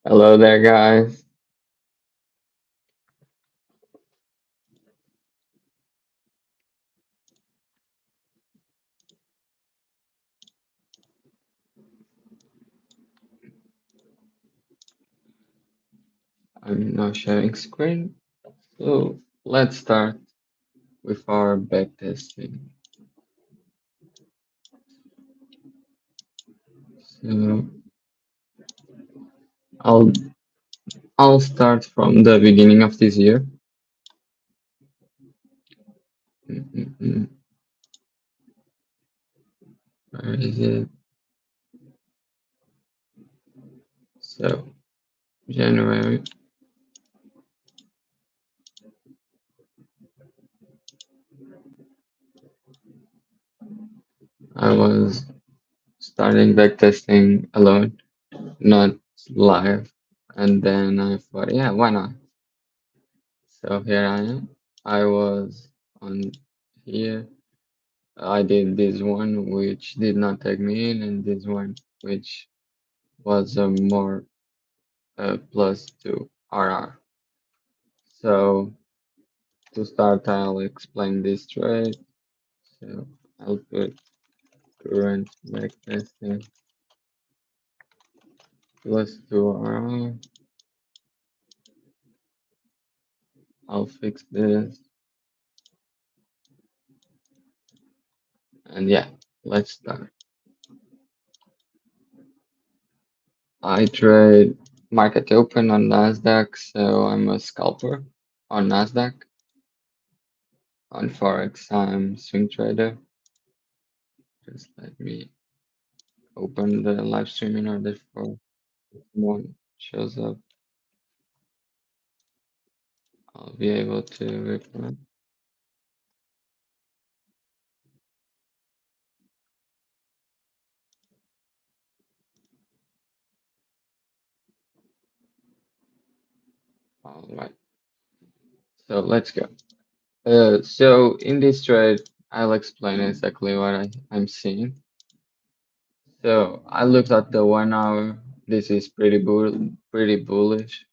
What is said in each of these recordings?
Hello there, guys. I'm now sharing screen. So let's start with our backtesting. So I'll I'll start from the beginning of this year. Mm. Where is it? So January, I was starting backtesting alone, not live. And then I thought, yeah, why not? So here I am. I was on here. I did this one which did not tag me in, and this one which was a more plus to RR. So to start, I'll explain this trade. So I'll put current backtesting plus to RR. I'll fix this, and yeah, let's start. I trade market open on Nasdaq, so I'm a scalper on Nasdaq. On Forex, I'm swing trader. Just let me open the live stream in order for someone shows up. I'll be able to reply. All right. So let's go. So in this trade, I'll explain exactly what I'm seeing. So I looked at the 1 hour. This is pretty bullish.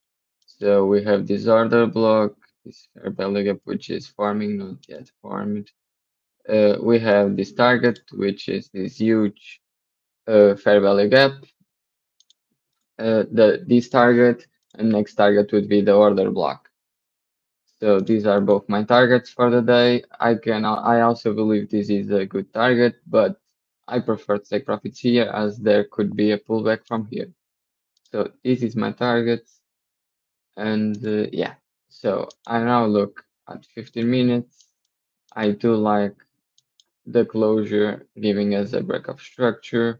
So we have this order block, this fair value gap, which is forming, not yet formed. We have this target, which is this huge fair value gap. This target and next target would be the order block. So these are both my targets for the day. I also believe this is a good target, but I prefer to take profits here as there could be a pullback from here. So this is my target, and yeah. So I now look at 15 minutes. I do like the closure giving us a break of structure,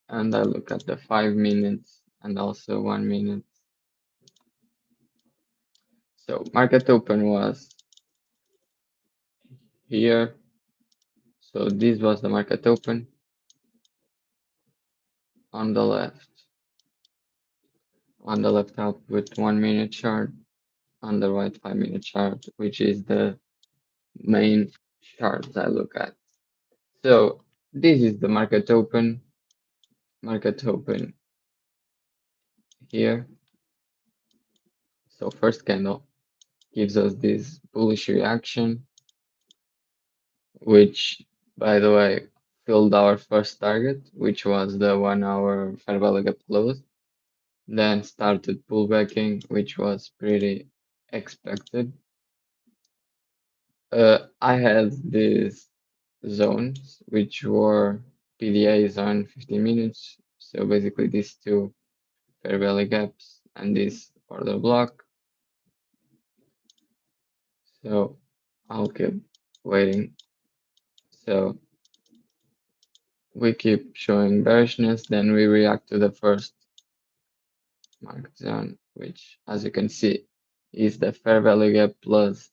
and I look at the 5 minutes and also 1 minute. So market open was here. So this was the market open on the left. On the left, I'll put 1 minute chart. On the right, 5 minute chart, which is the main chart I look at. So this is the market open. Market open here. So first candle gives us this bullish reaction, which, by the way, filled our first target, which was the 1 hour fair value gap close. Then started pullbacking, which was pretty expected. I had these zones, which were PDAs on 15 minutes. So basically these two fair value gaps and this order block. So I'll keep waiting. So we keep showing bearishness, then we react to the first market zone, which, as you can see, is the fair value gap plus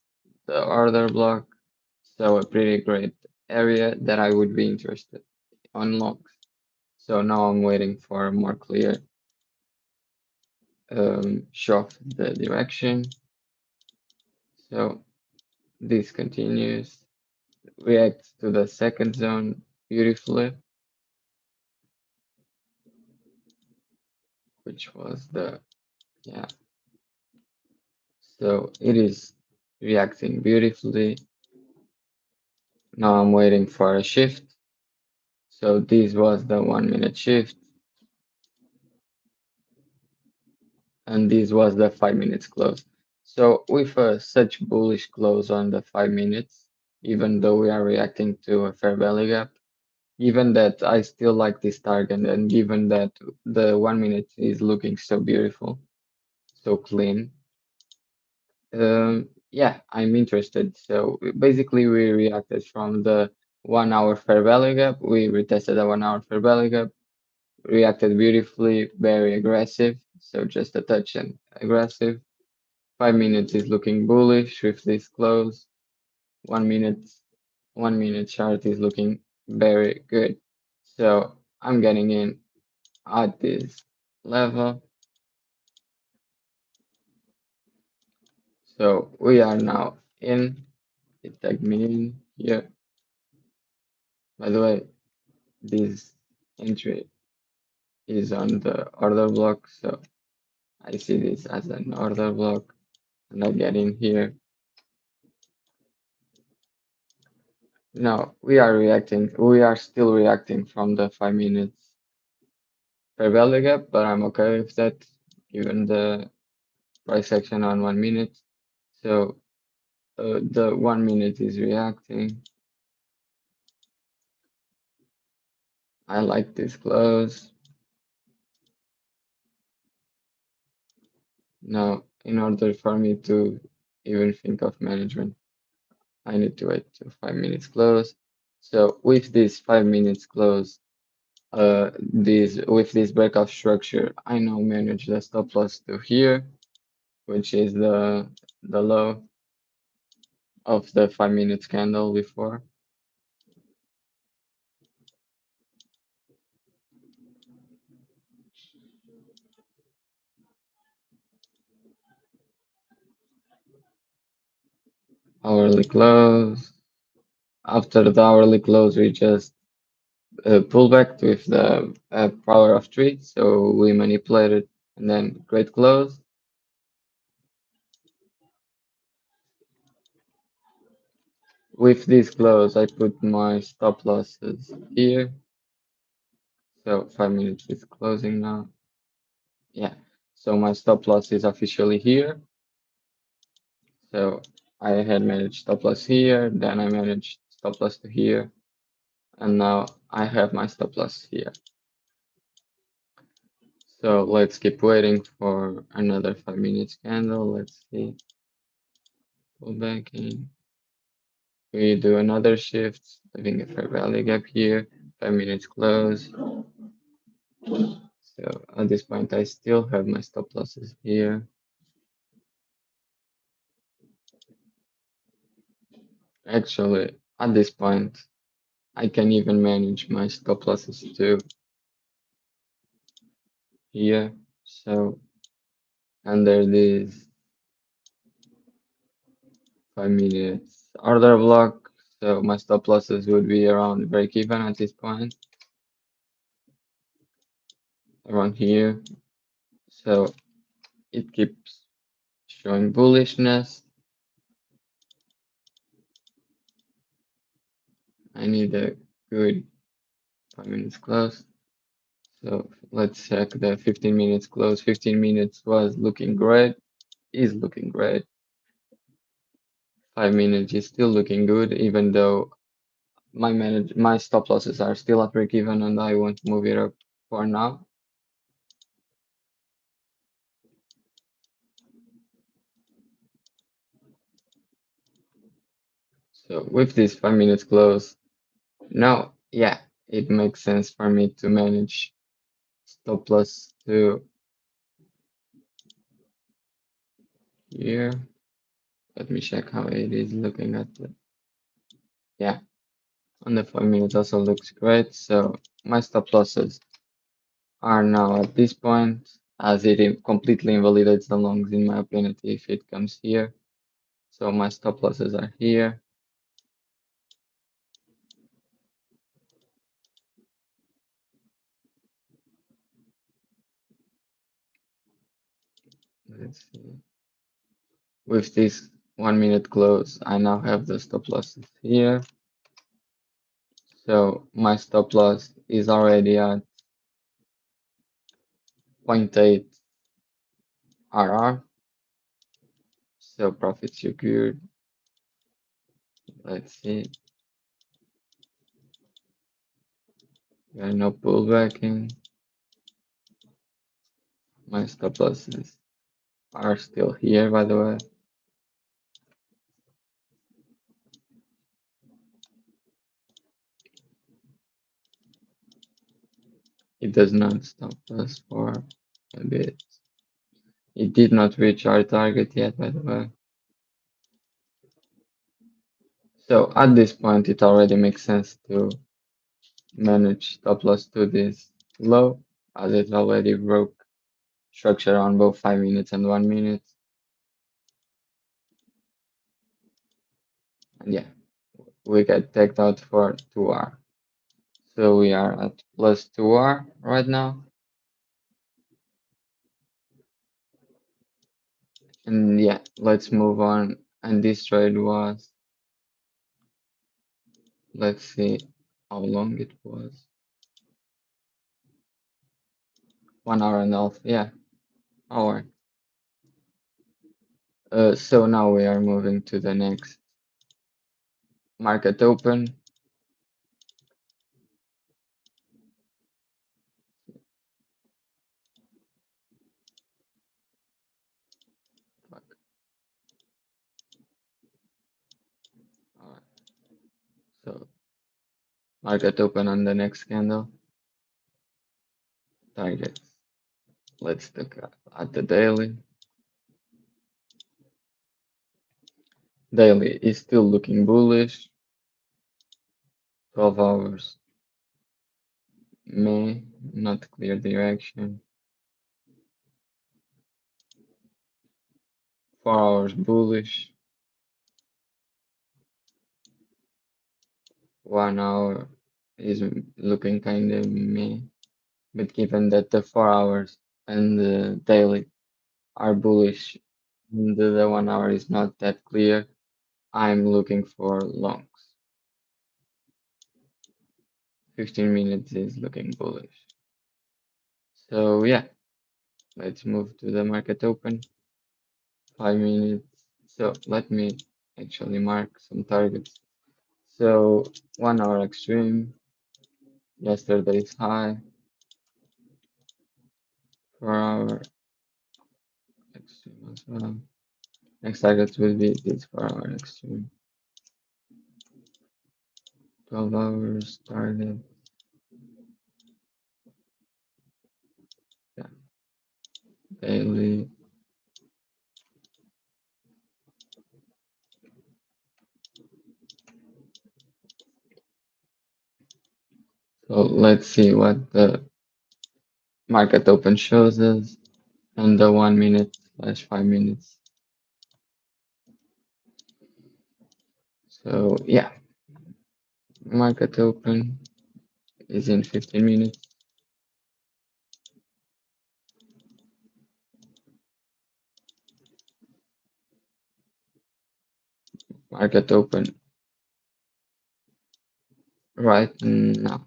the order block. So a pretty great area that I would be interested on longs. So now I'm waiting for a more clear show of the direction. So this continues, reacts to the second zone beautifully. which was the, yeah. So it is reacting beautifully. Now I'm waiting for a shift. So this was the 1 minute shift, and this was the 5 minutes close. So with such bullish close on the 5 minutes, even though we are reacting to a fair value gap, given that I still like this target, and given that the 1 minute is looking so beautiful, so clean, yeah, I'm interested. So basically, we reacted from the 1 hour fair value gap. We retested the 1 hour fair value gap, reacted beautifully, very aggressive. So just a touch and aggressive. 5 minutes is looking bullish with this close. 1 minute, 1 minute chart is looking very good. So I'm getting in at this level. So we are now in. It tagged me in here. By the way, this entry is on the order block, so I see this as an order block, and I get in here. Now we are still reacting from the 5 minutes fair value gap, but I'm okay with that given the price action on 1 minute. So the 1 minute is reacting. I like this close. Now, in order for me to even think of management, I need to wait till 5 minutes close. So with this 5 minutes close, this with this breakout structure, I now manage the stop loss to here, which is the low of the 5 minutes candle before. Hourly close. After the hourly close, we just pull back with the power of three. So we manipulated and then great close. With this close, I put my stop losses here. So 5 minutes is closing now. Yeah. So my stop loss is officially here. So I had managed stop loss here, then I managed stop loss to here, and now I have my stop loss here. So let's keep waiting for another 5 minutes candle. Let's see. Pull back in. We do another shift, leaving a fair value gap here. 5 minutes close. So at this point, I still have my stop losses here. Actually, at this point, I can even manage my stop losses too here. So under this 5 minutes order block, so my stop losses would be around break even at this point, around here. So it keeps showing bullishness. I need a good 5 minutes close. So let's check the 15 minutes close. 15 minutes was looking great, is looking great. 5 minutes is still looking good, even though my stop losses are still at break even and I won't move it up for now. So with this 5 minutes close, now yeah, it makes sense for me to manage stop loss to here. Let me check how it is looking at the, yeah, on the 5 minutes also looks great. So my stop losses are now at this point, as it completely invalidates the longs in my opinion if it comes here. So my stop losses are here. Let's see. With this 1 minute close, I now have the stop losses here. So my stop loss is already at 0.8 RR. So profit secured. Let's see. There are no pullbacking. My stop losses are still here, by the way. It does not stop us for a bit. It did not reach our target yet, by the way. So at this point, it already makes sense to manage stop loss to this low, as it already broke structure on both 5 minutes and 1 minute. And yeah, we get tagged out for 2R. So we are at plus 2R right now. And yeah, let's move on. And this trade was, let's see how long it was. 1 hour and a half, yeah, hour. So now we are moving to the next market open. Alright. So market open on the next candle. Targets. Let's look at the daily. Daily is still looking bullish. 12 hours may not clear direction. 4 hours bullish. 1 hour is looking kind of meh. But given that the 4 hours and the daily are bullish and the 1 hour is not that clear, I'm looking for longs. 15 minutes is looking bullish. So yeah, let's move to the market open. 5 minutes. So let me actually mark some targets. So 1 hour extreme, yesterday's high, 4 hour extreme as well. Next target will be this 4 hour extreme. 12 hours target. Yeah. Daily. So let's see what the market open shows us and the 1 minute slash 5 minutes. So yeah, market open is in 15 minutes. Market open right now.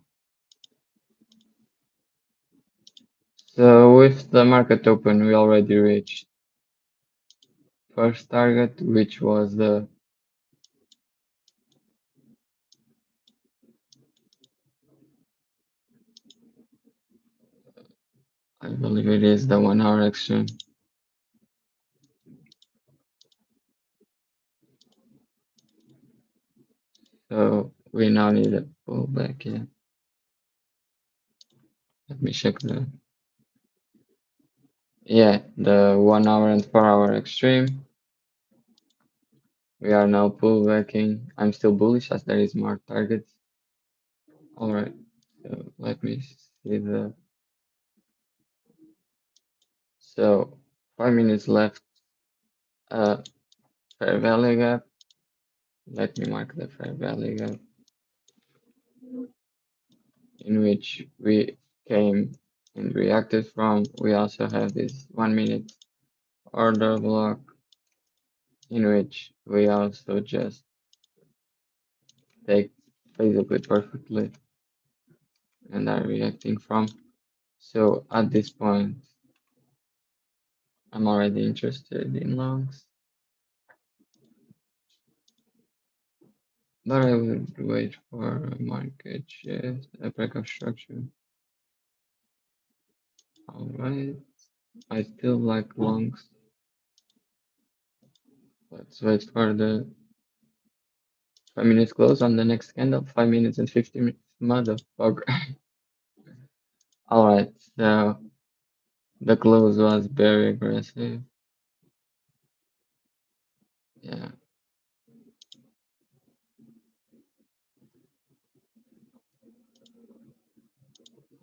So with the market open, we already reached first target, which was the I believe it is the 1 hour extreme. So we now need a pullback here. Let me check the yeah, the 1 hour and 4 hour extreme. We are now pullbacking. I'm still bullish as there is more targets. Alright, so let me see the so 5 minutes left. Fair value gap. Let me mark the fair value gap in which we came and reacted from. We also have this 1 minute order block in which we also just take basically perfectly and are reacting from. So at this point, I'm already interested in longs, but I would wait for a market shift, a breakout structure. Alright, I still like longs. Let's wait for the 5 minutes close on the next candle. 5 minutes and 50 minutes. Motherfucker. Alright, so the close was very aggressive. Yeah.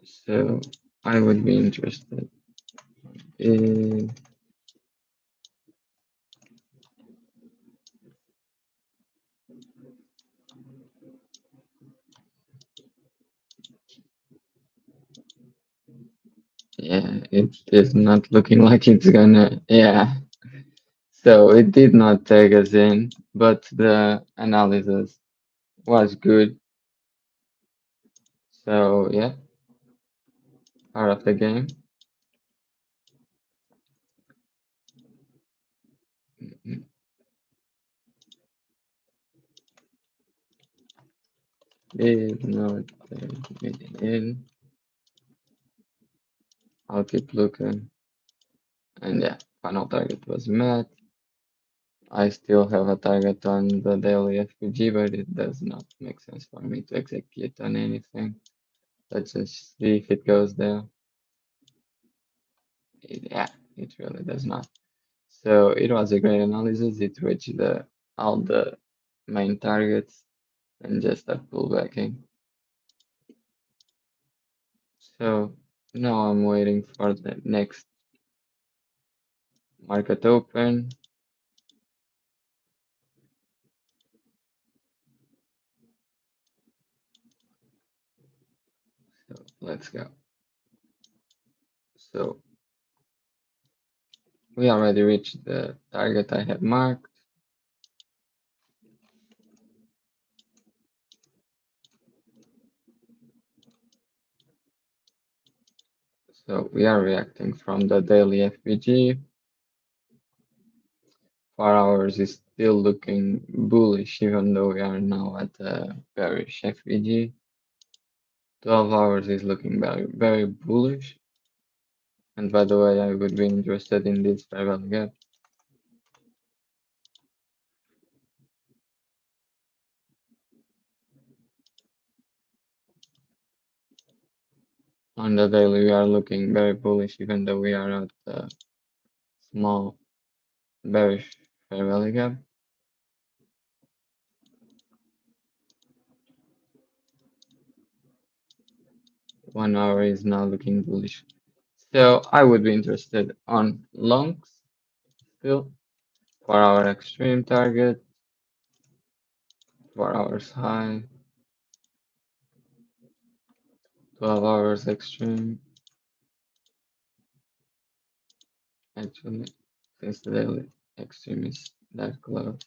So I would be interested in, yeah, it is not looking like it's gonna, yeah. So it did not take us in, but the analysis was good. So yeah, part of the game. Did not take it in. I'll keep looking. And yeah, final target was met. I still have a target on the daily FPG, but it does not make sense for me to execute on anything. Let's just see if it goes there. Yeah, it really does not. So it was a great analysis. It reached all the main targets and just a pullbacking. So now I'm waiting for the next market open. So let's go. So we already reached the target I had marked. So we are reacting from the daily FPG. 4 hours is still looking bullish, even though we are now at the bearish FPG. 12 hours is looking very, very bullish. And by the way, I would be interested in this fair value gap. On the daily, we are looking very bullish, even though we are at the small bearish fair value gap. One hour is now looking bullish. So I would be interested on longs still. 4 hour extreme target, 4 hours high, 12 hours extreme. Actually, since the daily extreme is that close,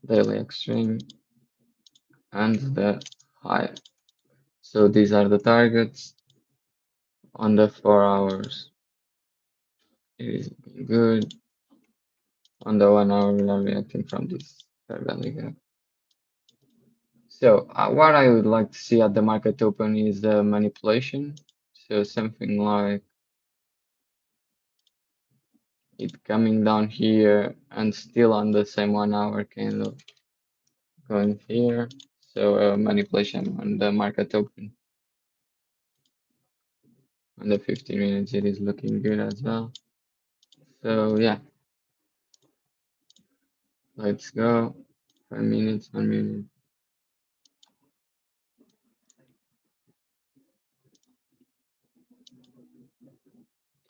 daily extreme and the high. So these are the targets on the 4 hours. It is good. On the 1 hour, we are reacting from this fair value gap. So what I would like to see at the market open is the manipulation. So something like it coming down here and still on the same 1 hour candle going here. So manipulation on the market open. On the 15 minutes, it is looking good as well. So yeah, let's go. 5 minutes, 1 minute.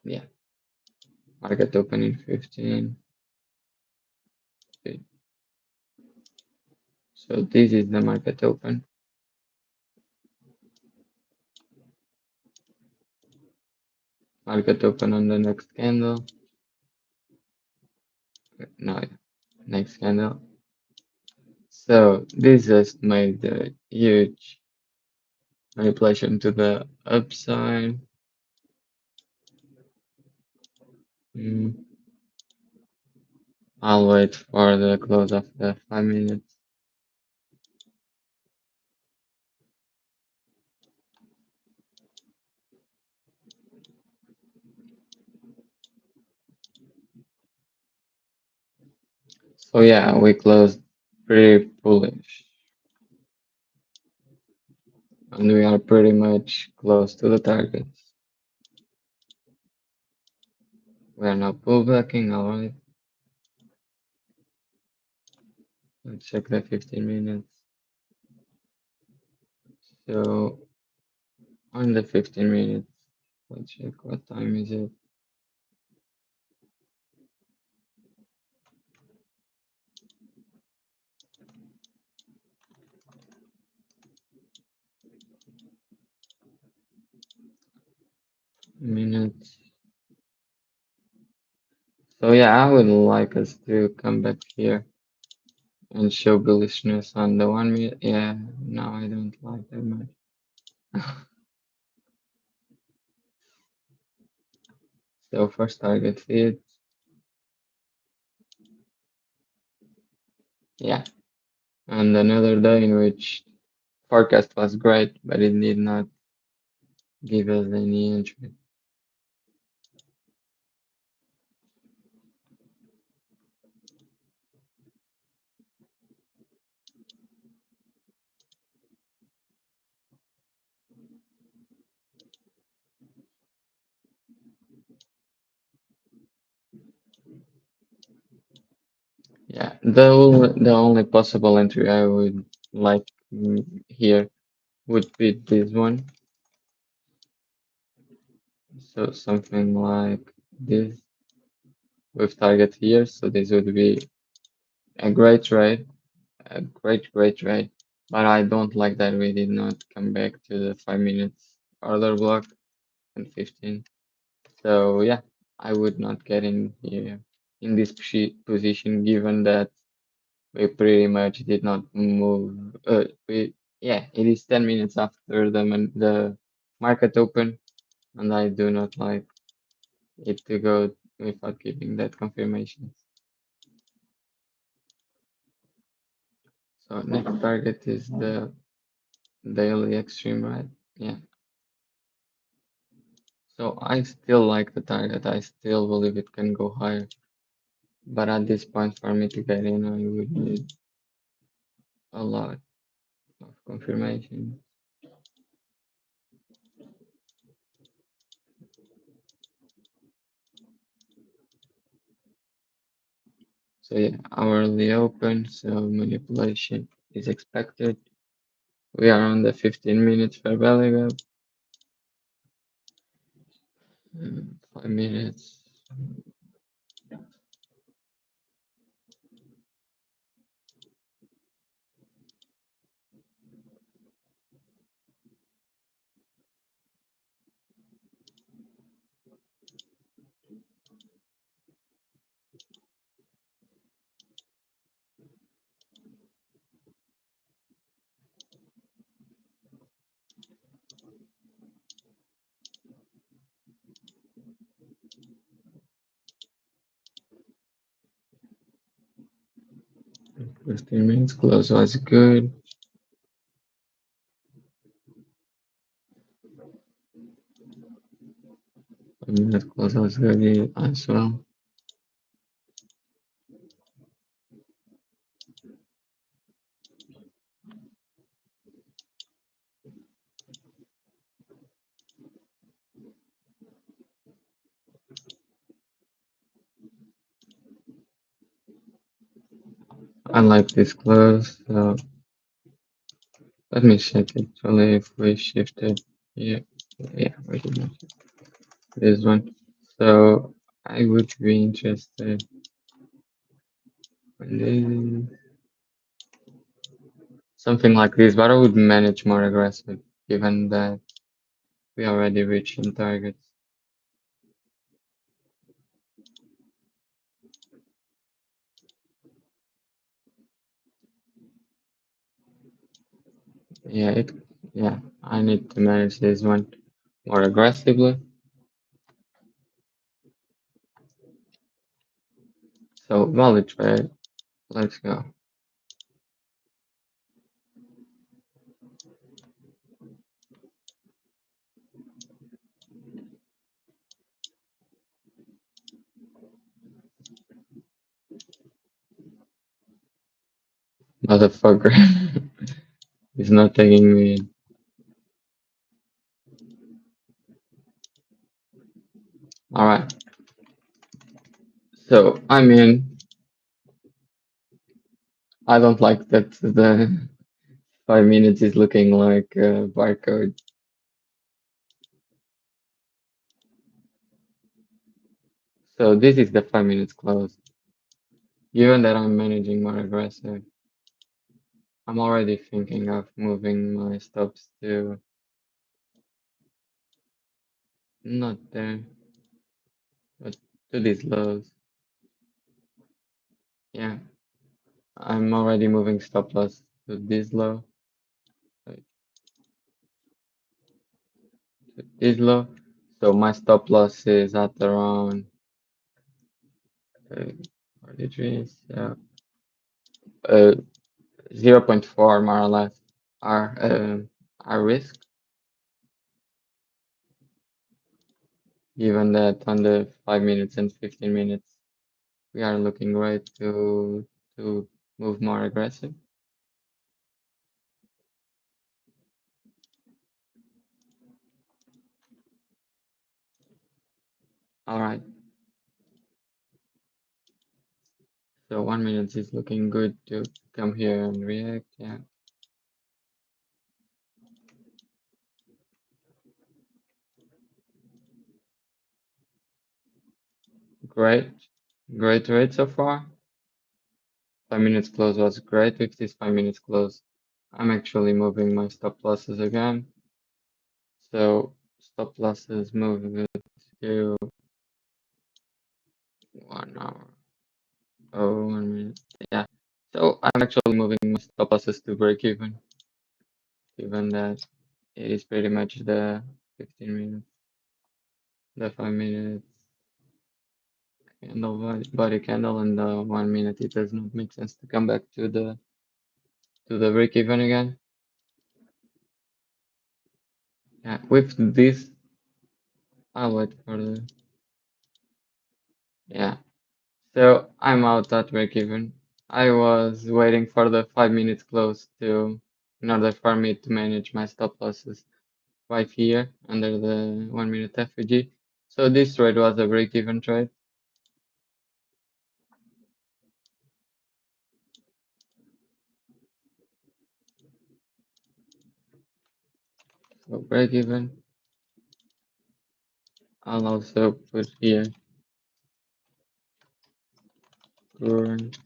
Yeah, market open in 15. Okay. So this is the market open. Market open on the next candle. No, next candle. So this just made a huge manipulation to the upside. Mm, I'll wait for the close of the 5 minutes. So yeah, we closed pretty bullish, and we are pretty much close to the targets. We are now pullbacking. Alright, let's check the 15 minutes. So on the 15 minutes, let's check what time is it. Minutes. So yeah, I would like us to come back here and show bullishness on the 1 minute. Yeah, no, I don't like that much. So first target hit. Yeah, and another day in which forecast was great, but it did not give us any entry. Yeah, the only possible entry I would like here would be this one. So something like this with target here. So this would be a great trade, a great trade. But I don't like that we did not come back to the 5 minutes order block and 15. So yeah, I would not get in here in this position given that we pretty much did not move. Yeah, it is 10 minutes after the market open, and I do not like it to go without giving that confirmation. So next target is the daily extreme, right? Yeah. So I still like the target. I still believe it can go higher. But at this point, for me to get in, I would need a lot of confirmation. So yeah, hourly open, so manipulation is expected. We are on the 15 minutes fair value gap. 5 minutes. Fifteen minutes close was good. 5 minutes close was good as well. I like this close. So let me check actually if we shifted. Yeah, yeah, we did not shift this one. So I would be interested in this. Something like this, but I would manage more aggressive given that we already reached some targets. Yeah, yeah, I need to manage this one more aggressively. So valid trade, let's go. Motherfucker. He's not taking me in. Alright, so I mean, I don't like that the 5 minutes is looking like a barcode. So this is the 5 minutes close. Given that I'm managing more aggressive, I'm already thinking of moving my stops to not there, but to these lows. Yeah, I'm already moving stop loss to this low, like to this low. So my stop loss is at around 43, so uh, 0.4 more or less. Our risk, given that on the 5 minutes and 15 minutes we are looking right to move more aggressive. All right, so 1 minute is looking good to come here and react. Yeah, great, great rate so far. 5 minutes close was great. With this 5 minutes close, I'm actually moving my stop losses again. So stop losses move it to 1 hour. Oh, 1 minute. Yeah. So I'm actually moving my stop losses to break even, given that it is pretty much the 15 minutes, the 5 minutes candle body candle, and the 1 minute. It does not make sense to come back to the break even again. Yeah. With this, I'll wait for the yeah. So I'm out at break even. I was waiting for the 5 minutes close to in order for me to manage my stop losses right here under the 1 minute FVG. So this trade was a break even trade. So break even. I'll also put here current,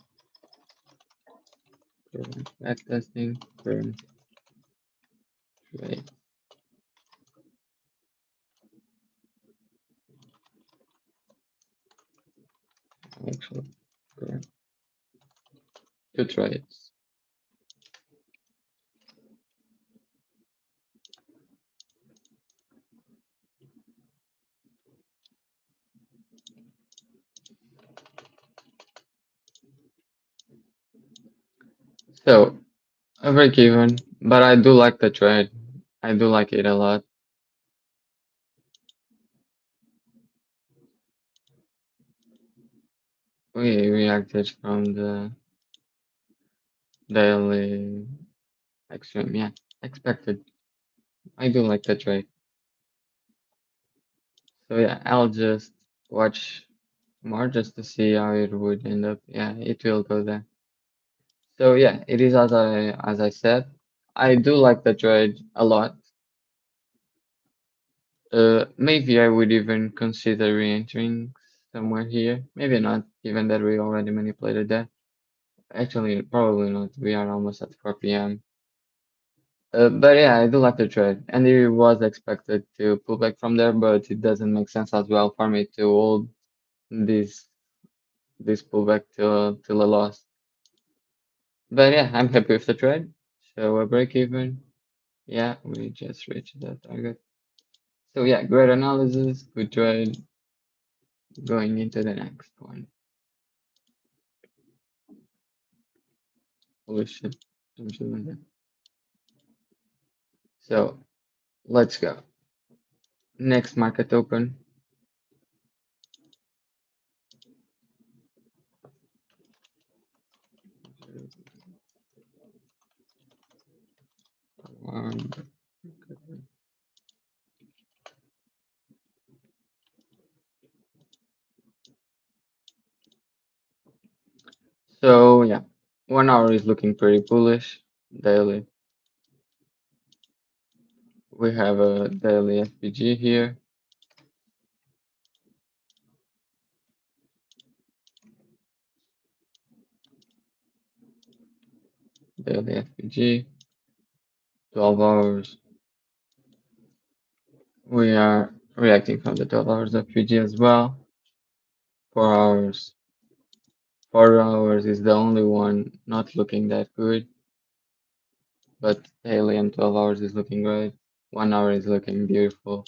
current backtesting, current trade. Actually, current two trades. So a break even, but I do like the trade. I do like it a lot. We reacted from the daily extreme. Yeah, expected. I do like the trade. So yeah, I'll just watch more just to see how it would end up. Yeah, it will go there. So yeah, it is as I said. I do like the trade a lot. Maybe I would even consider re-entering somewhere here. Maybe not, given that we already manipulated that. Actually, probably not. We are almost at 4 p.m. But yeah, I do like the trade, and it was expected to pull back from there, but it doesn't make sense as well for me to hold this this pullback till a loss. But yeah, I'm happy with the trade. So a break even. Yeah, we just reached that target. So yeah, great analysis, good trade. Going into the next one. Holy shit. I'm doing that. So let's go. Next market open. Um, So yeah, 1 hour is looking pretty bullish. Daily, we have a daily FPG here. Daily FPG, 12 hours. We are reacting from the 12 hours FPG as well. 4 hours. 4 hours is the only one not looking that good, but daily and 12 hours is looking great. 1 hour is looking beautiful.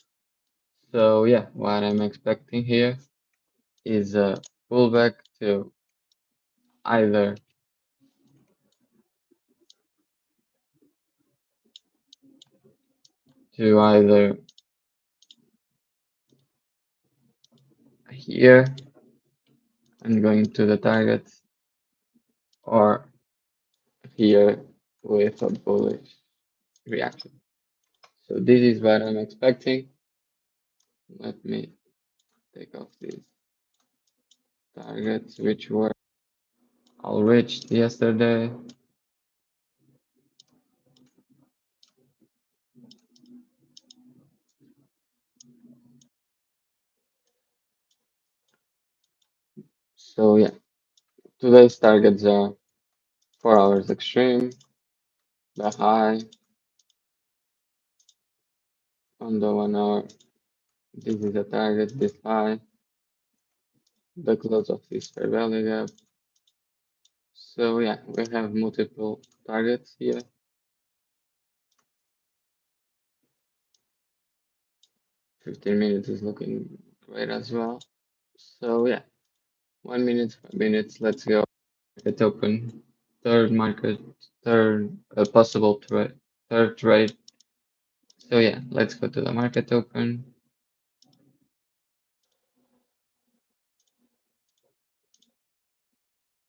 So yeah, what I'm expecting here is a pullback either either here and going to the targets or here with a bullish reaction. So this is what I'm expecting. Let me take off these targets which were all reached yesterday. So yeah, today's targets are 4 hours extreme, the high on the 1 hour. This is the target, this high, the close of this fair value gap. So yeah, we have multiple targets here. 15 minutes is looking great as well. So yeah, 1 minute, 5 minutes, let's go. Market open, third market, third possible trade, third trade. So yeah, let's go to the market open.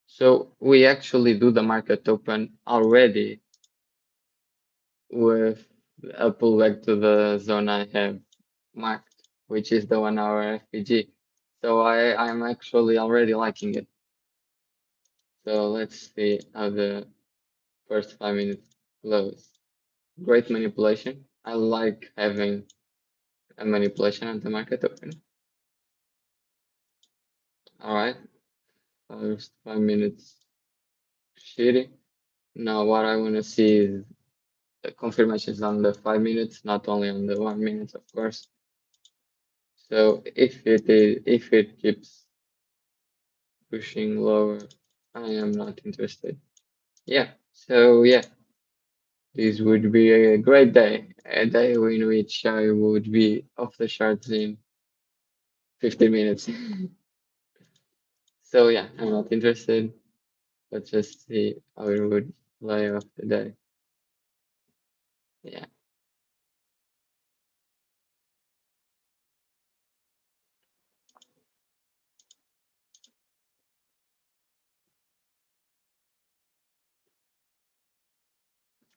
So we actually do the market open already with a pullback to the zone I have marked, which is the 1 hour FPG. So I'm actually already liking it. So let's see how the first 5 minutes close. Great manipulation. I like having a manipulation at the market open. All right, first 5 minutes shitty. Now what I want to see is the confirmations on the 5 minutes, not only on the 1 minute, of course. So if it keeps pushing lower, I am not interested. Yeah. So yeah, this would be a great day, a day in which I would be off the charts in 15 minutes. So yeah, I'm not interested. Let's just see how it would play off the day. Yeah.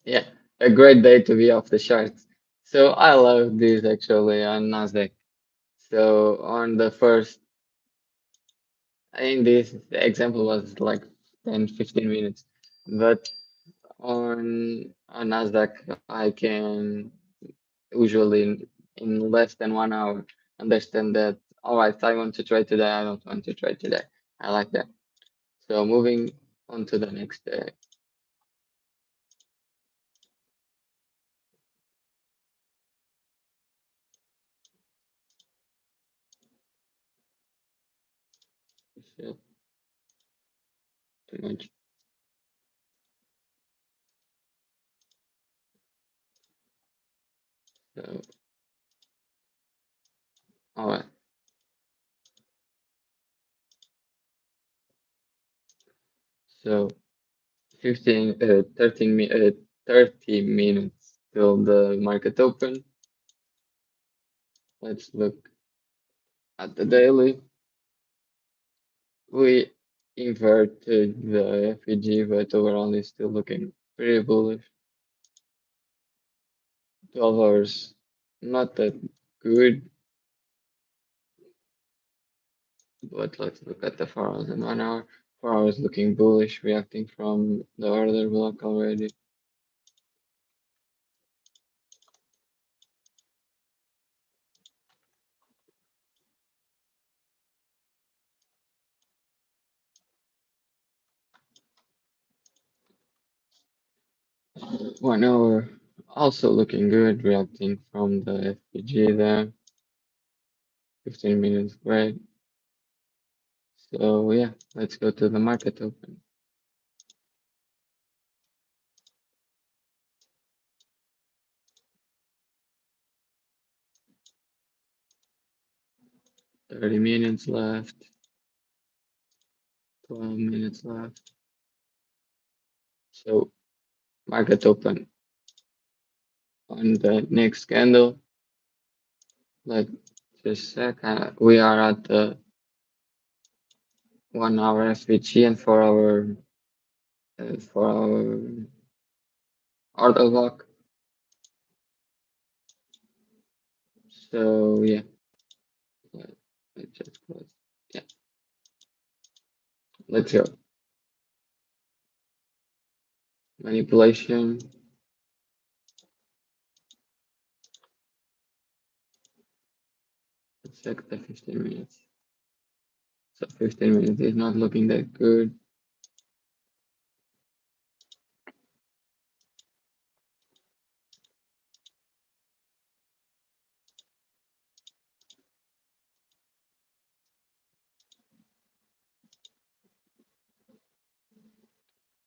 Yeah, a great day to be off the charts. So I love this actually on Nasdaq. So on the first, in this example was like 10, 15 minutes, but on Nasdaq I can usually in less than 1 hour understand that. All right, I want to trade today. I don't want to trade today. I like that. So moving on to the next day. Shit, too much. So, all right. So 30 minutes till the market open. Let's look at the daily. We inverted the FEG, but overall it's still looking pretty bullish. 12 hours, not that good, but let's look at the 4 hours and 1 hour. 4 hours looking bullish, reacting from the order block already. One hour also looking good, reacting from the FPG there. 15 minutes, great. So yeah, let's go to the market open. 30 minutes left, 12 minutes left. So market open on the next candle. Let's just check. We are at the 1 hour SVG and 4 hour order block. So yeah, let's just close. Yeah, let's go. Manipulation. Let's check the 15 minutes. So 15 minutes is not looking that good.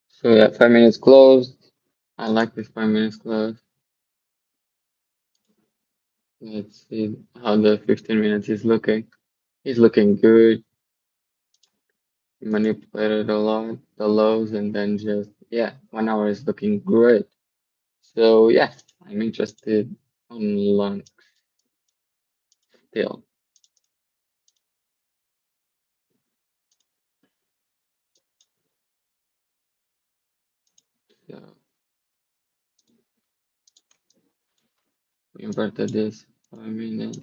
So yeah, 5 minutes closed. I like this 5 minutes close. Let's see how the 15 minutes is looking. It's looking good. Manipulated a lot, the lows, and then just, yeah, 1 hour is looking great. So yeah, I'm interested on long still. So we inverted this 5 minutes,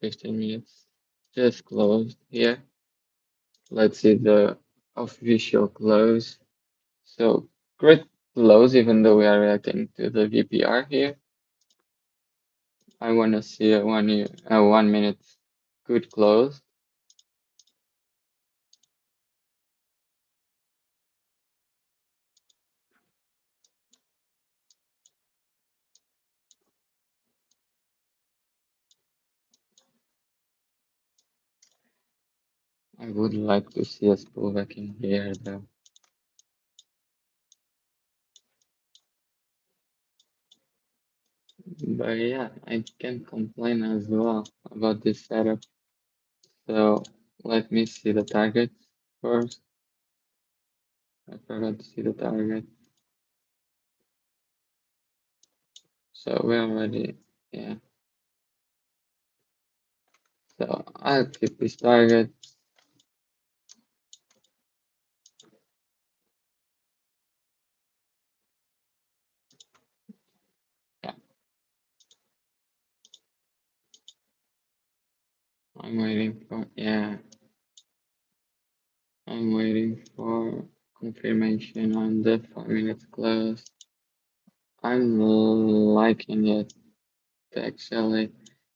15 minutes. Just closed here. Let's see the official close. So great close, even though we are reacting to the VPR here. I want to see a 1 minute good close. I would like to see us pull back in here though. But yeah, I can't complain as well about this setup. So let me see the target first. I forgot to see the target. So we already, yeah. So I'll keep this target. Yeah, I'm waiting for, yeah, I'm waiting for confirmation on the 5 minutes close. I'm liking it actually.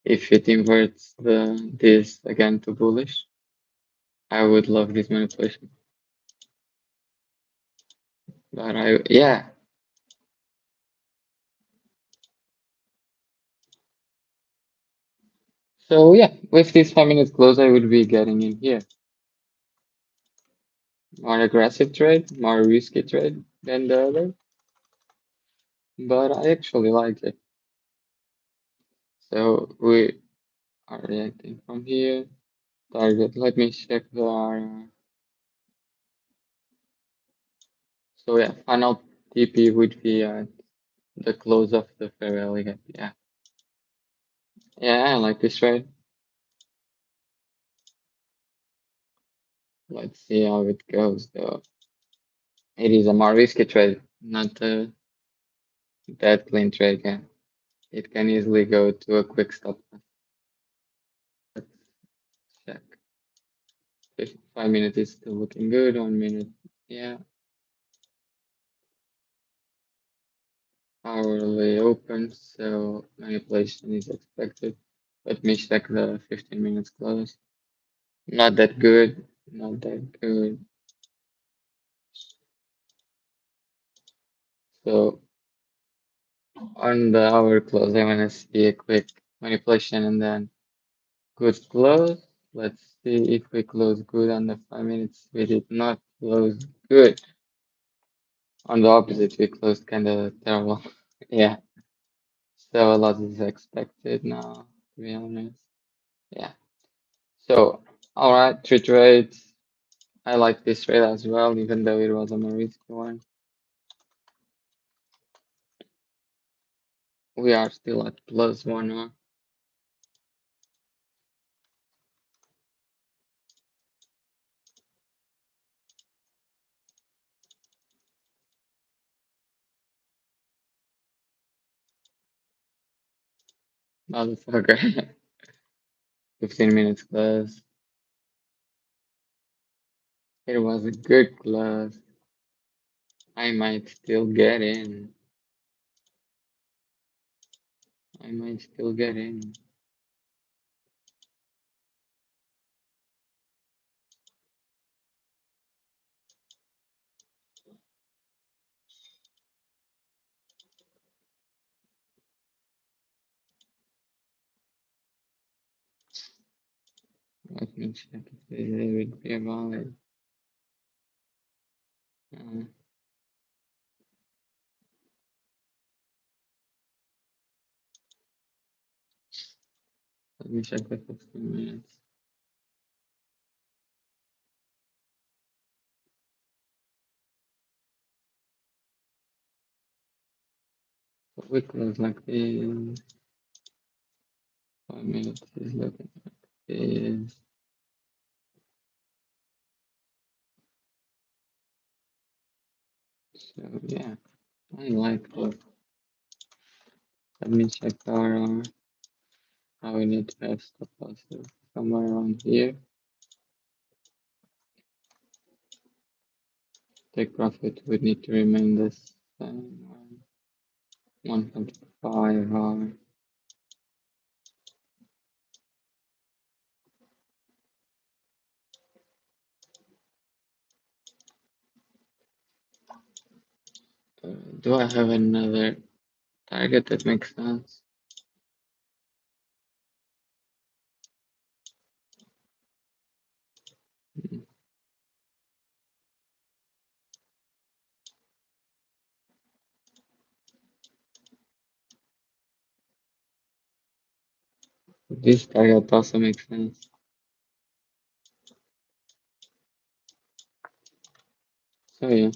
If it inverts this again to bullish, I would love this manipulation. But yeah. So yeah, with this 5 minutes close, I would be getting in here. more aggressive trade, more risky trade than the other, but I actually like it. So we are reacting from here. Target. Let me check the so yeah, final TP would be the close of the fair value gap. Yeah, yeah, I like this trade. Let's see how it goes though. It is a more risky trade, not that clean trade. Yeah, it can easily go to a quick stop. Let's check. 5 minutes is still looking good. 1 minute, yeah. Hourly open, so manipulation is expected. Let me check the 15 minutes close. Not that good. Not that good. So on the hour close, I want to see a quick manipulation and then good close. Let's see if we close good on the 5 minutes. We did not close good. On the opposite, we closed kind of terrible. Yeah, so a lot is expected now, to be honest. Yeah. So, all right, three trades. I like this trade as well, even though it was a more risky one. We are still at +1 more. Motherfucker. 15 minutes close. It was a good close. I might still get in. I might still get in. Let me check if there would be a valid. Uh, Let me check the 15 minutes. So we close like this. 5 minutes is looking like this. So yeah, I like it. Let me check our how we need to have stop losses somewhere around here. Take profit would need to remain this 1.5 hour. Do I have another target that makes sense? This target also makes sense. So yeah,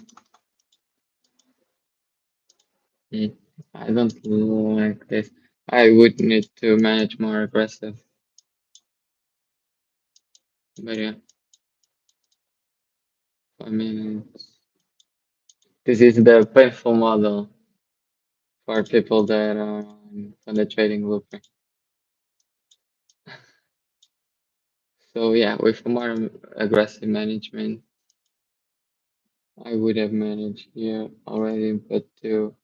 mm, I don't like this. I would need to manage more aggressive. But yeah, 5 minutes. This is the painful model for people that are on the trading blueprint. So yeah, with more aggressive management, I would have managed here already, but to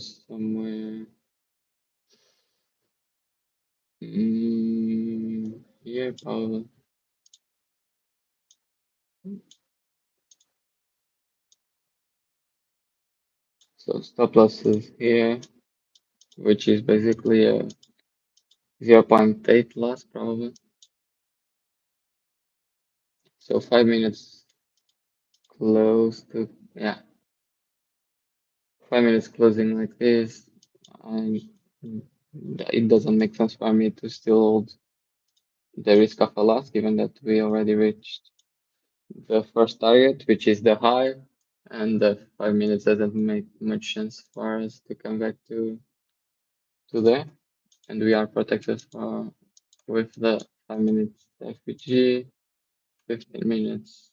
somewhere here probably. So stop losses here, which is basically a zero 0.8 loss probably. So 5 minutes close to, yeah, 5 minutes closing like this. And it doesn't make sense for me to still hold the risk of a loss, given that we already reached the first target, which is the high, and the 5 minutes doesn't make much sense for us to come back to there. And we are protected for with the 5 minutes FPG, 15 minutes.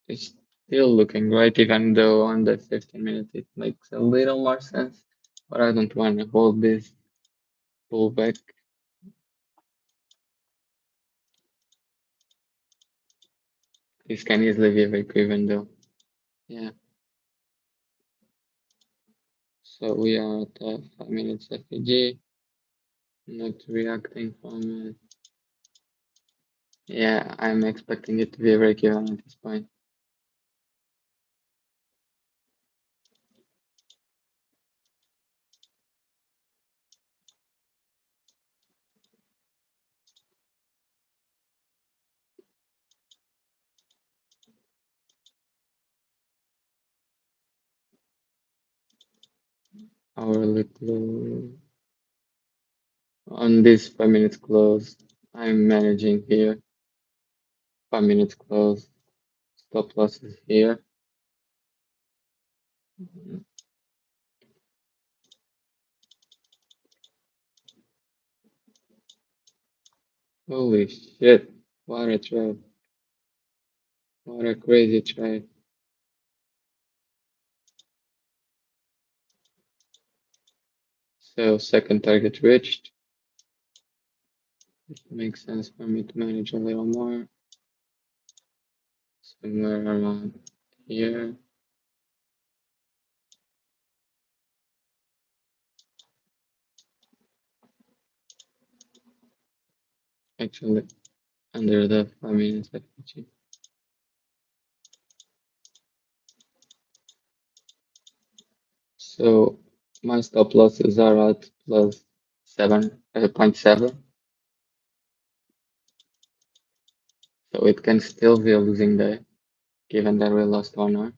It's still looking great, even though on the 15 minutes it makes a little more sense. But I don't want to hold this pullback. This can easily be a break even though. Yeah. So we are at 5 minutes FPG, not reacting from it. Yeah, I'm expecting it to be a break even at this point. Hourly close. On this 5 minutes close, I'm managing here. 5 minutes close. Stop losses here. Holy shit. What a trade. What a crazy trade. So second target reached. It makes sense for me to manage a little more. Somewhere around here. Actually, under the 5 minutes FPG. So my stop losses are at plus 7.7. So it can still be a losing day, given that we lost 1 hour.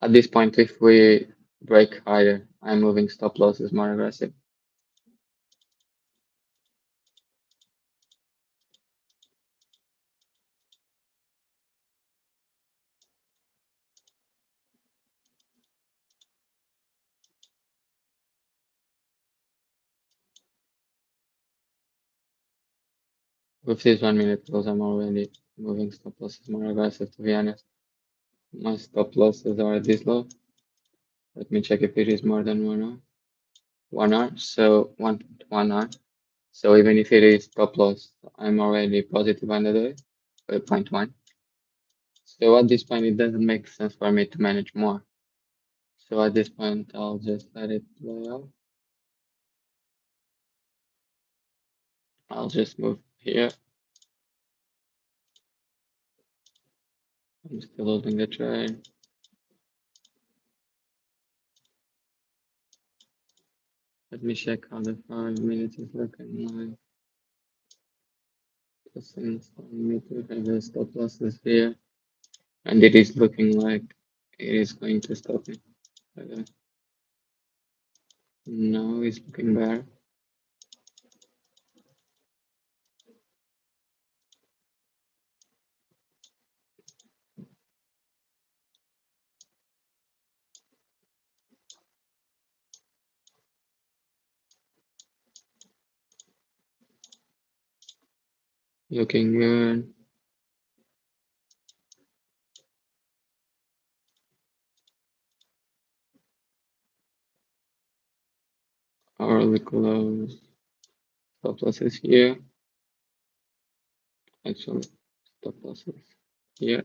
At this point, if we break higher, I'm moving stop losses more aggressive. With this 1 minute close, I'm already moving stop losses more aggressive, to be honest. My stop losses are this low. Let me check if it is more than 1 hour. 1 hour, so 1 hour. So even if it is stop loss, I'm already positive on the day, 0.1. So at this point, it doesn't make sense for me to manage more. So at this point, I'll just let it play out. I'll just move here. I'm still holding the trade. Let me check how the 5 minutes is looking like. Since I need to have the stop losses here, and it is looking like it is going to stop me. Okay. No, it's looking better. Looking good. Hourly close. Stop losses here. Actually, stop losses here.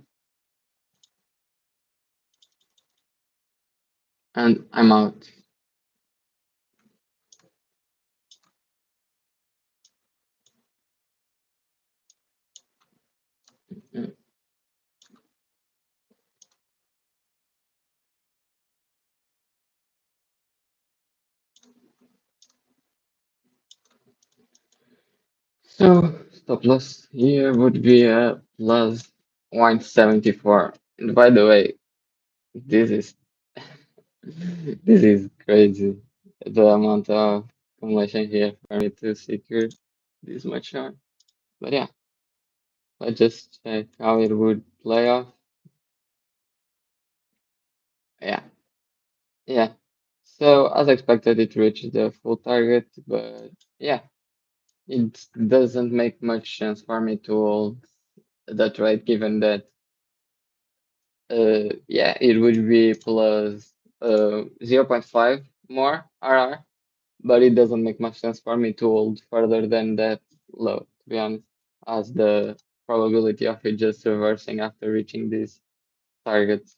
And I'm out. Yeah. So Stop loss here would be a plus 174. And by the way, this is this is crazy. The amount of accumulation here for me to secure this much short. But yeah, let's just check how it would play off. Yeah, yeah. So as expected, it reached the full target, but yeah, it doesn't make much sense for me to hold that trade given that yeah, it would be plus zero point 0.5 more RR, but it doesn't make much sense for me to hold further than that low, to be honest, as the probability of it just reversing after reaching these targets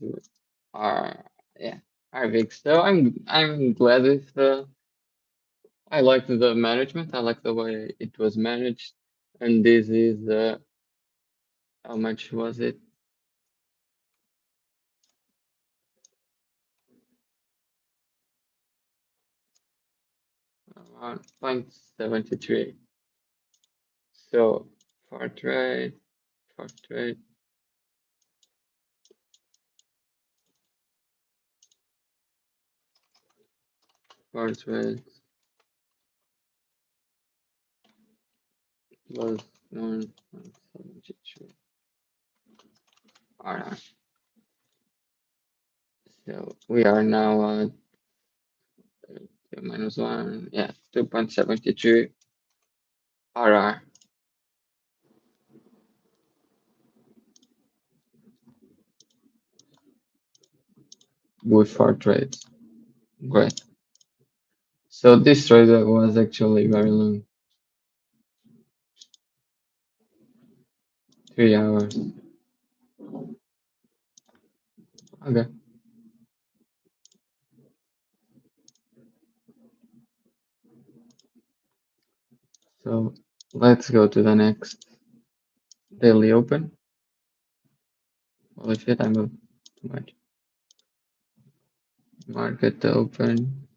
are yeah are big. So I'm glad with the I like the management. I like the way it was managed, and this is how much was it? Around 0.73. So for trade, for trade, for trade was 1.73. Alright, so we are now at 2 minus 1, yeah, 2.73 RR with 4 trades. Great. So this trade was actually very long, 3 hours. Okay, so let's go to the next daily open. Holy shit, I moved too much. Market open.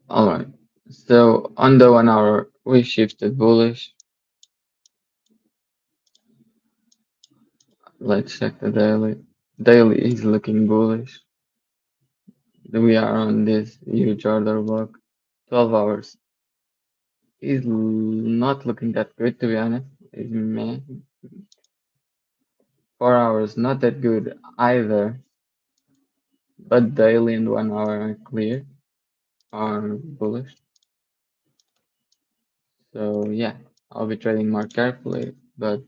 Alright, so on the 1 hour, we shifted bullish. Let's check the daily. Daily is looking bullish. We are on this huge order block. 12 hours is not looking that good, to be honest. It's meh. 4 hours, not that good either. But daily and 1 hour are clear, are bullish. So yeah, I'll be trading more carefully, but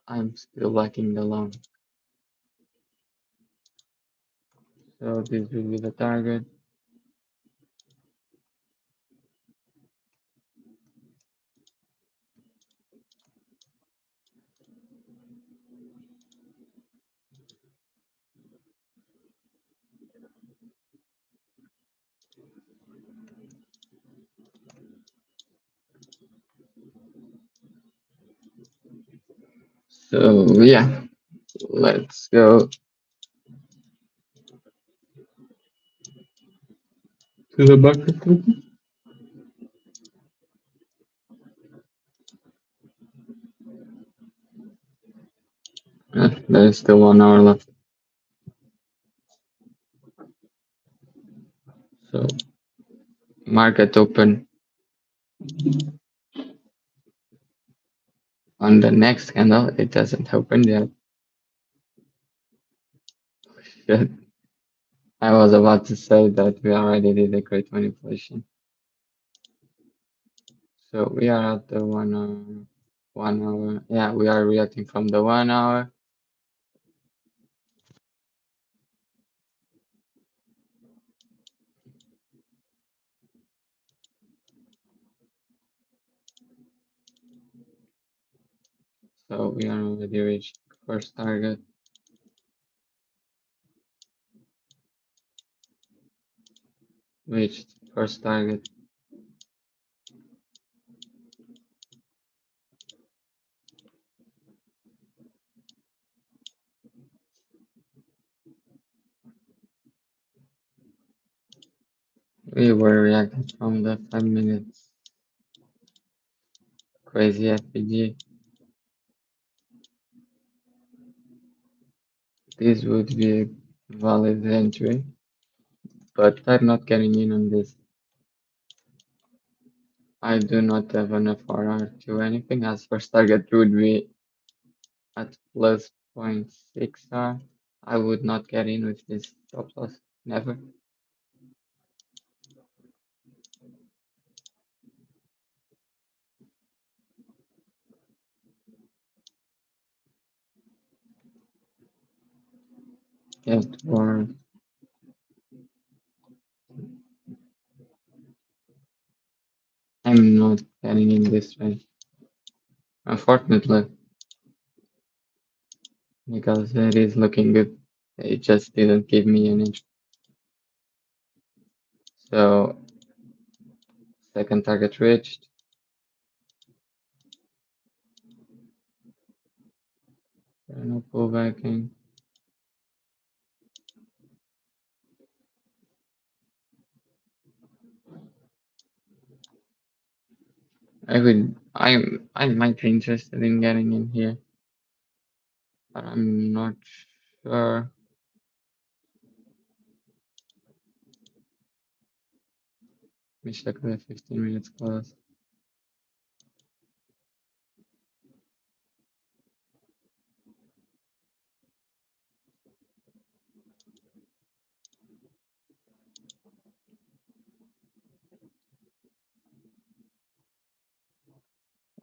I'm still liking the long. So this will be the target. So yeah, let's go to the bucket. There's still 1 hour left. So market open on the next candle. It doesn't open yet. Shit. I was about to say that we already did a great manipulation. So we are at the 1 hour. 1 hour. Yeah, we are reacting from the 1 hour. So we are already reached first target. Reached first target. We were reacting from the 5 minutes. crazy FPG. This would be a valid entry, but I'm not getting in on this. I do not have enough RR to anything, as first target would be at plus 0.6 R. I would not get in with this stop loss, never. Get or I'm not getting in this trade, unfortunately, because it is looking good. It just didn't give me an inch. So second target reached. No pullbacking. I might be interested in getting in here, but I'm not sure. Let me check the 15 minutes close.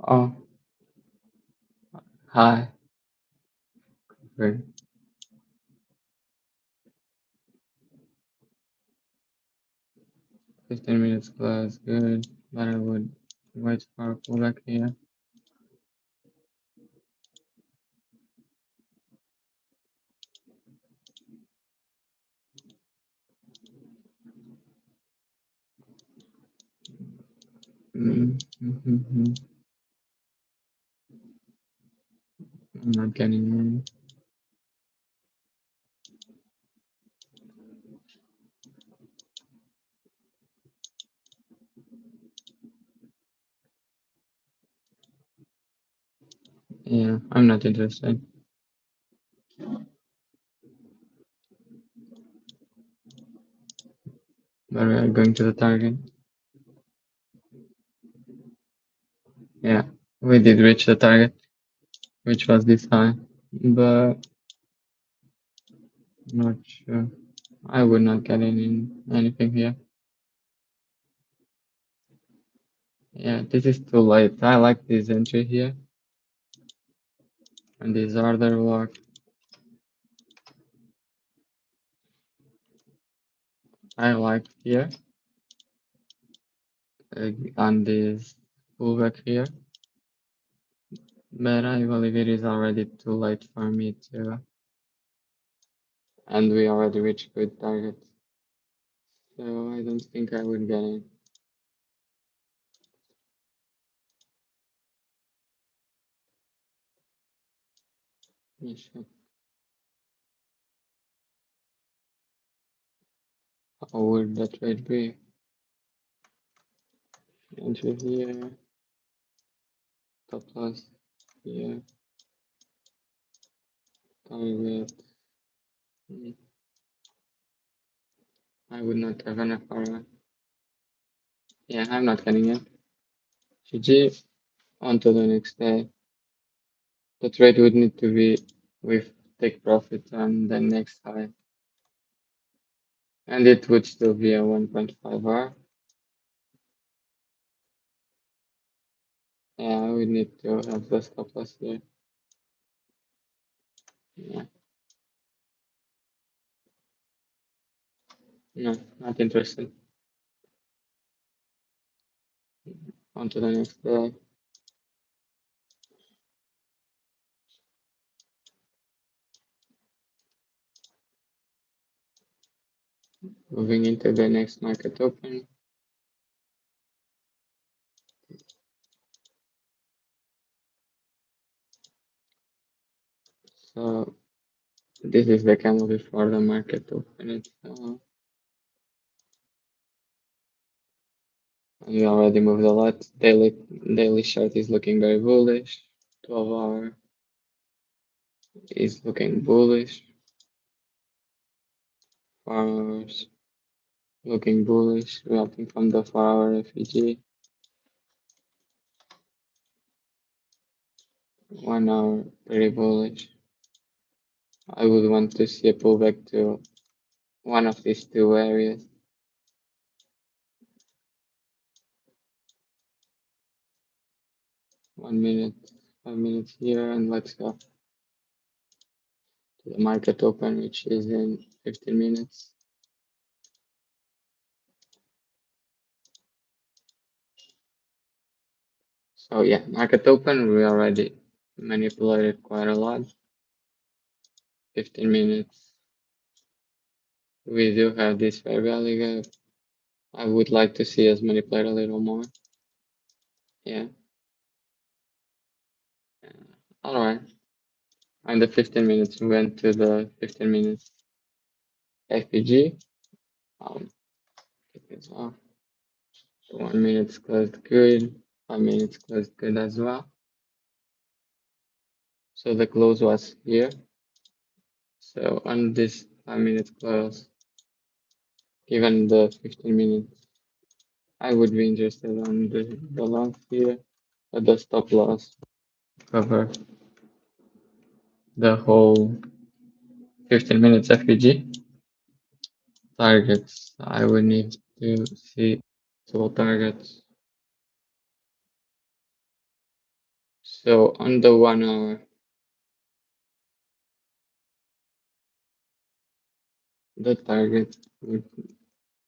Oh, hi. Great. 15 minutes close, good. But I would wait for a pullback here. Mm-hmm. I'm not getting in. Yeah, I'm not interested. But we are going to the target. Yeah, we did reach the target, which was this high, but not sure. I would not get in anything here. Yeah, this is too late. I like this entry here and this order block. I like here on this pullback here, but I believe it is already too late for me to, and we already reached good targets, so I don't think I would get in. Yes, how would that trade be? Entry here, top loss here, target. Mm, I would not have enough power. Yeah, I'm not getting it. GG, on to the next day. The trade would need to be with take profit on the next high. And it would still be a 1.5 R. Yeah, we need to have the stop loss here. Yeah, no, not interested. On to the next day. Moving into the next market open. So this is the candle before the market open. And we already moved a lot. Daily chart is looking very bullish. 12 hour is looking bullish. 4 hours looking bullish, reacting from the 4 hour FEG. 1 hour very bullish. I would want to see a pullback to one of these two areas. 1 minute, 5 minutes here, and let's go to the market open, which is in 15 minutes. So yeah, market open, we already manipulated quite a lot. 15 minutes. We do have this fair value gap. I would like to see us manipulate a little more. Yeah. All right. And the 15 minutes, we went to the 15 minutes FPG. Take this off. 1 minute closed good. 5 minutes closed good as well. So the close was here. So on this 5 minute close, given the 15 minutes, I would be interested on the long here, but the stop loss cover the whole 15 minutes FPG targets. I would need to see two targets. So on the 1 hour, the target would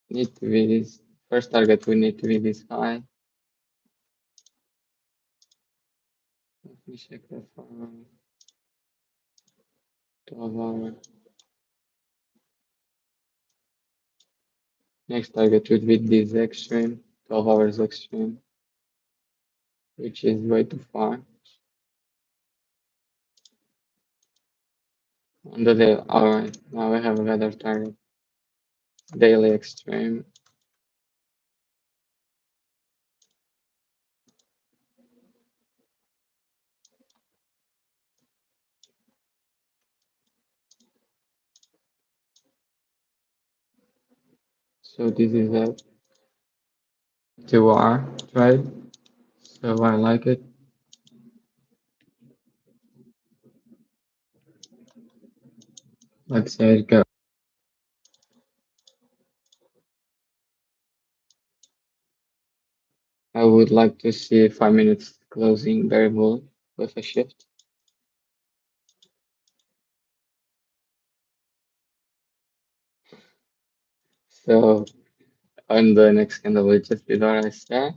need to be this first target would need to be this high. Let me check the 12 hour. Next target would be this extreme, 12 hours extreme, which is way too far. On the day, alright, now we have another target, daily extreme. So this is a 2 hour trade, so I like it. Let's say it go. I would like to see 5 minutes closing variable with a shift. So on the next candle, we just did what I said.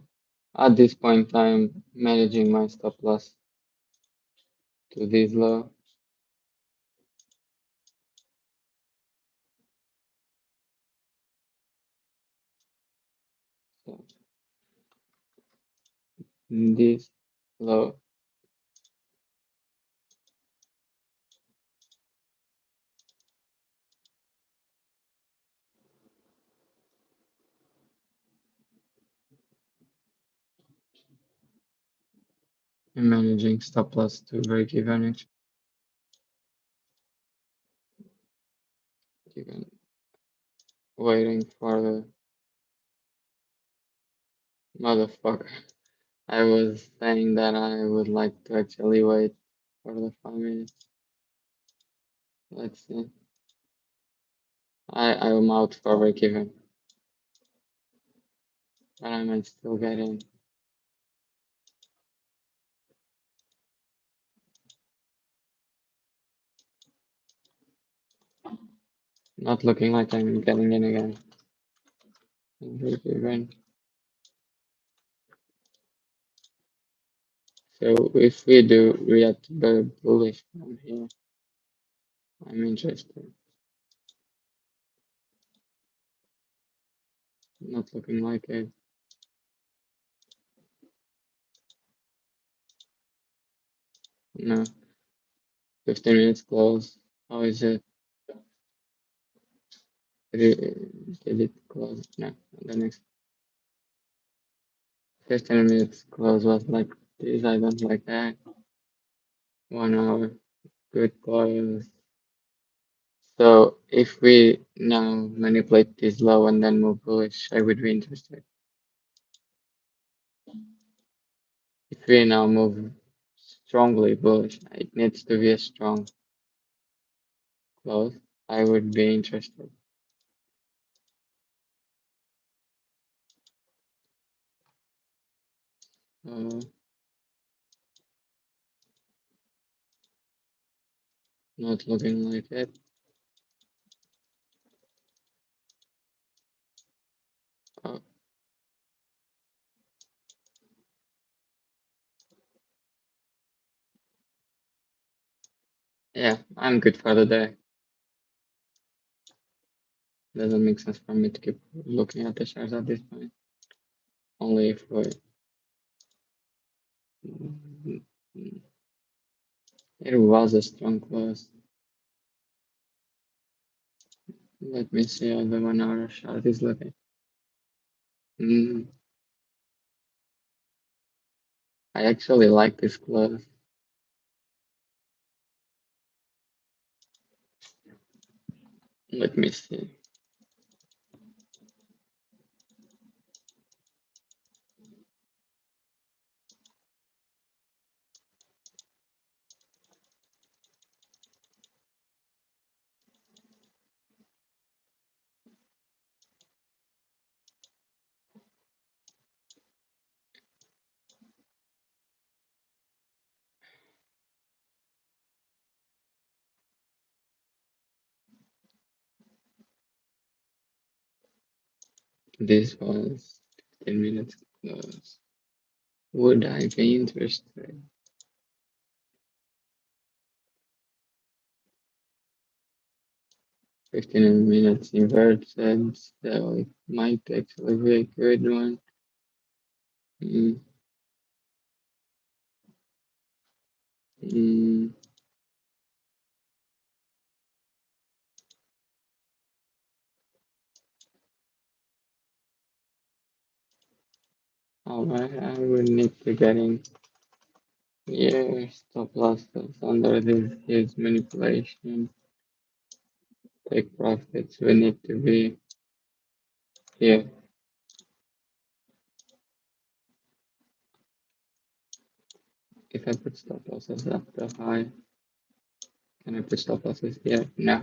At this point, I'm managing my stop loss to this low. So this low. I'm managing stop loss to break even. Even waiting for the motherfucker. I was saying that I would like to actually wait for the 5 minutes. Let's see. I'm out for break even, but I might still get in. Not looking like I'm getting in again. Break even. So if we do react very bullish from here, I'm interested. Not looking like it. No. 15 minutes close. How is it? Did it close? No. The next 15 minutes close was like this. I don't like that. 1 hour, good close. So if we now manipulate this low and then move bullish, I would be interested. If we now move strongly bullish, it needs to be a strong close. I would be interested. Uh, Not looking like it. Oh, yeah, I'm good for the day. Doesn't make sense for me to keep looking at the shares at this point. Only if we. It was a strong close. Let me see how the 1 hour chart is looking. Mm, I actually like this close. Let me see. This was 15 minutes close. Would I be interested? 15 minutes inverted, so it might actually be a good one. Mm, mm, Alright, I would need to get in here. Stop losses under this huge manipulation. Take profits. We need to be here. If I put stop losses at the high, can I put stop losses here? No,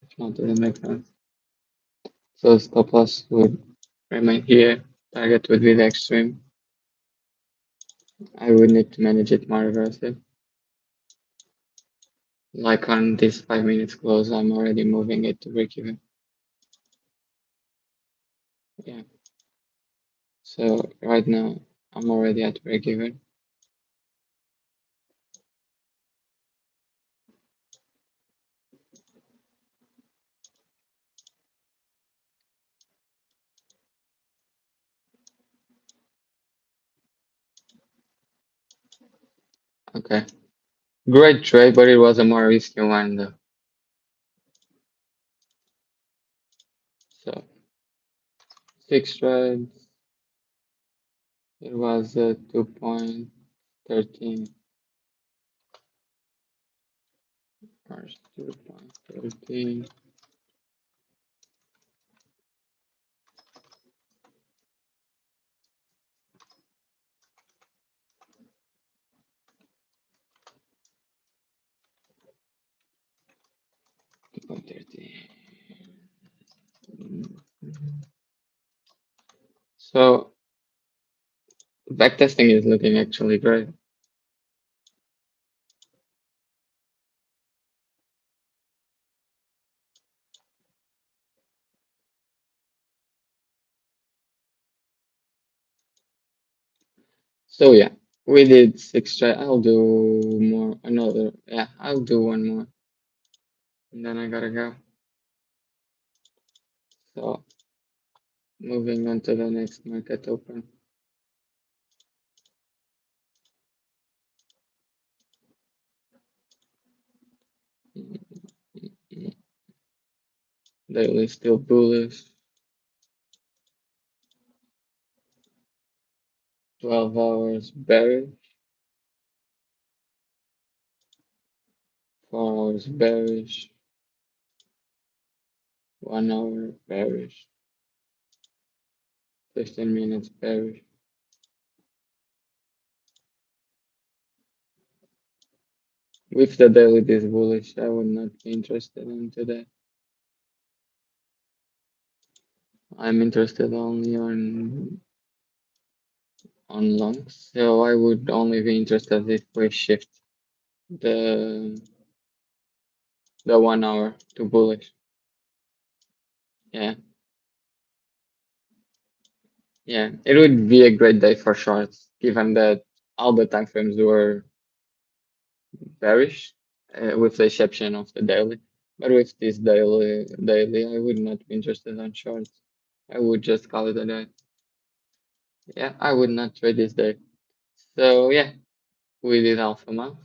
it's not doesn't make sense. So stop loss would remain here. Target would be the extreme. I would need to manage it more aggressive. Like on this 5 minutes close, I'm already moving it to break even. Yeah. So right now, I'm already at break even. Okay. Great trade, but it was a more risky one though. So 6 trades. It was 2.13 or 2.13. 2.13. So backtesting is looking actually great. So yeah, we did 6 trades. I'll do more. Another. Yeah, I'll do one more. And then I gotta go. So moving on to the next market open. Daily still bullish. 12 hours bearish, 4 hours bearish, 1 hour bearish, 15 minutes bearish. With the daily this bullish, I would not be interested in today. I'm interested only on longs, so I would only be interested if we shift the the 1 hour to bullish. Yeah, yeah, it would be a great day for shorts, given that all the time frames were bearish, with the exception of the daily. But with this daily, I would not be interested on shorts. I would just call it a day. Yeah, I would not trade this day. So yeah, we did alpha month.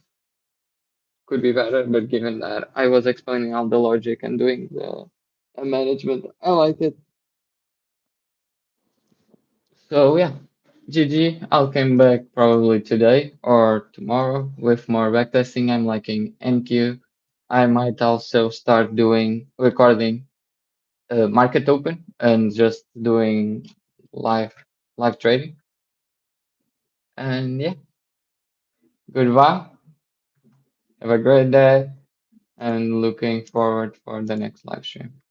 Could be better, but given that I was explaining all the logic and doing the management, I like it. So yeah, GG. I'll come back probably today or tomorrow with more backtesting. I'm liking NQ. I might also start doing recording market open and just doing live live trading. And yeah, goodbye. Have a great day and looking forward for the next live stream.